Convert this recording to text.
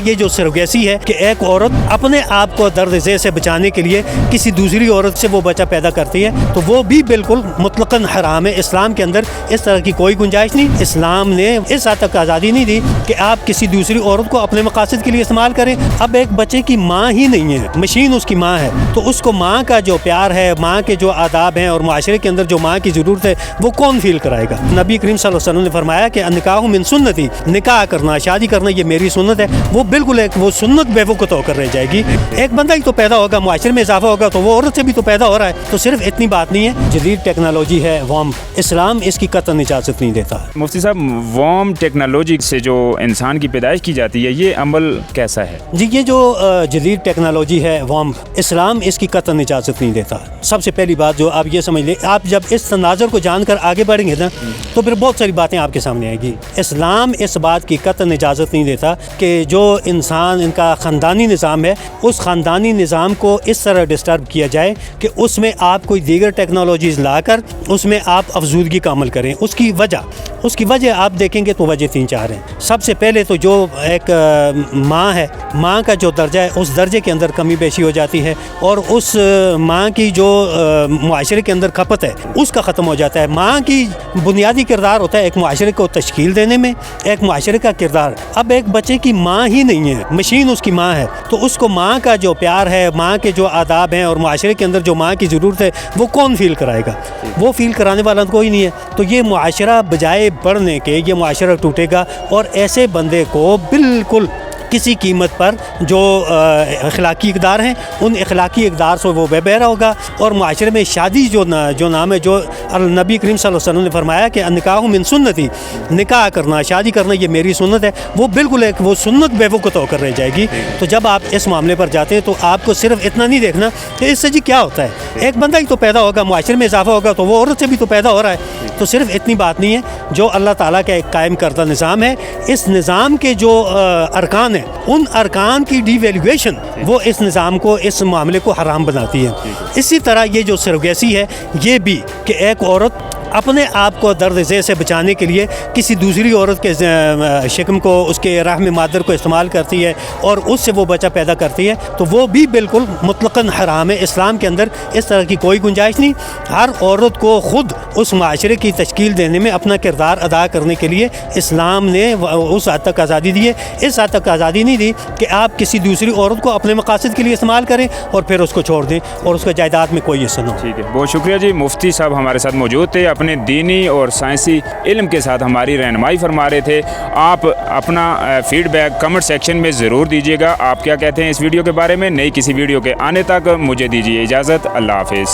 یہ جو سروگیسی ہے کہ ایک عورت اپنے آپ کو درد ذیل سے بچانے کے لیے کسی دوسری عورت سے وہ بچہ پیدا کرتی ہے تو وہ بھی بالکل مطلقاً حرام ہے۔ اسلام کے اندر اس طرح کی کوئی گنجائش نہیں۔ اسلام نے اس حد تک آزادی نہیں دی کہ آپ کسی دوسری عورت کو اپنے مقاصد کے لیے استعمال کریں۔ اب ایک بچے کی ماں ہی نہیں ہے، مشین اس کی ماں ہے، تو اس کو ماں کا جو پیار ہے، ماں کے جو آداب ہیں اور معاشرے کے اندر جو ماں کی ضرورت ہے وہ کون فیل کرائے گا؟ نبی کریم صلی اللہ علیہ وسلم نے فرمایا کہ نکاح من سنتی، نکاح کرنا، شادی کرنا یہ میری سنت ہے۔ وہ بالکل ایک وہ سنت بے وقت ہو کر رہ جائے گی۔ ایک بندہ ہی تو پیدا ہوگا، معاشرے میں اضافہ ہوگا تو وہ عورت سے بھی تو پیدا ہو رہا ہے، تو صرف اتنی بات نہیں ہے۔ جدید ٹیکنالوجی ہے وام، اسلام اس کی قطعاً اجازت نہیں دیتا۔ مفتی صاحب، وام ٹیکنالوجی سے جو انسان کی پیدائش کی جاتی ہے یہ عمل کیسا ہے؟ جی یہ جو جدید ٹیکنالوجی ہے وام، اسلام اس کی قطعاً اجازت نہیں دیتا۔ سب سے پہلی بات جو آپ یہ سمجھ لیں، آپ جب اس تناظر کو جان کر آگے بڑھیں گے نا تو پھر بہت ساری باتیں آپ کے سامنے آئیں گی۔ اسلام اس بات کی قطعاً اجازت نہیں دیتا کہ جو انسان ان کا خاندانی نظام ہے اس خاندانی نظام کو اس طرح ڈسٹرب کیا جائے کہ اس میں آپ کوئی دیگر ٹیکنالوجیز لا کر اس میں آپ افزودگی کا عمل کریں۔ اس کی وجہ آپ دیکھیں گے تو وجہ 3-4 ہیں۔ سب سے پہلے تو جو ایک ماں ہے، ماں کا جو درجہ ہے اس درجے کے اندر کمی بیشی ہو جاتی ہے، اور اس ماں کی جو معاشرے کے اندر کھپت ہے اس کا ختم ہو جاتا ہے۔ ماں کی بنیادی کردار ہوتا ہے ایک معاشرے کو تشکیل دینے میں، ایک معاشرے کا کردار۔ اب ایک بچے کی ماں ہی نہیں ہے، مشین اس کی ماں ہے، تو اس کو ماں کا جو پیار ہے، ماں کے جو آداب ہیں اور معاشرے کے اندر جو ماں کی ضرورت ہے وہ کون فیل کرائے گا؟ وہ فیل کرانے والا کوئی نہیں ہے۔ تو یہ معاشرہ بجائے بڑھنے کے یہ معاشرہ ٹوٹے گا، اور ایسے بندے کو بالکل کسی قیمت پر جو اخلاقی اقدار ہیں ان اخلاقی اقدار سے وہ بے بہرا ہوگا، اور معاشرے میں شادی جو نام ہے، جو نبی کریم صلی اللہ علیہ وسلم نے فرمایا کہ نکاح من سنتی، نکاح کرنا، شادی کرنا یہ میری سنت ہے، وہ بالکل ایک وہ سنت بے وقت ہو کر رہ جائے گی۔ تو جب آپ اس معاملے پر جاتے ہیں تو آپ کو صرف اتنا نہیں دیکھنا کہ اس سے جی کیا ہوتا ہے، ایک بندہ ہی تو پیدا ہوگا، معاشرے میں اضافہ ہوگا تو وہ عورت سے بھی تو پیدا ہو رہا ہے، تو صرف اتنی بات نہیں ہے۔ جو اللہ تعالیٰ کا ایک قائم کردہ نظام ہے، اس نظام کے جو ارکان ہیں ان ارکان کی ڈی ویلیویشن وہ اس نظام کو، اس معاملے کو حرام بناتی ہے۔ اسی طرح یہ جو سروگیسی ہے یہ بھی کہ ایک عورت اپنے آپ کو درد ذیل سے بچانے کے لیے کسی دوسری عورت کے شکم کو، اس کے رحم مادر کو استعمال کرتی ہے اور اس سے وہ بچہ پیدا کرتی ہے، تو وہ بھی بالکل مطلقاً حرام ہے۔ اسلام کے اندر اس طرح کی کوئی گنجائش نہیں۔ ہر عورت کو خود اس معاشرے کی تشکیل دینے میں اپنا کردار ادا کرنے کے لیے اسلام نے اس حد تک آزادی دی ہے۔ اس حد تک آزادی نہیں دی کہ آپ کسی دوسری عورت کو اپنے مقاصد کے لیے استعمال کریں اور پھر اس کو چھوڑ دیں اور اس کا جائیداد میں کوئی حصہ نہ ہو۔ ٹھیک ہے، بہت شکریہ جی۔ مفتی صاحب ہمارے ساتھ موجود تھے، اپنے دینی اور سائنسی علم کے ساتھ ہماری رہنمائی فرما رہے تھے۔ آپ اپنا فیڈ بیک کمنٹ سیکشن میں ضرور دیجیے گا، آپ کیا کہتے ہیں اس ویڈیو کے بارے میں۔ نئی کسی ویڈیو کے آنے تک مجھے دیجیے اجازت، اللہ حافظ۔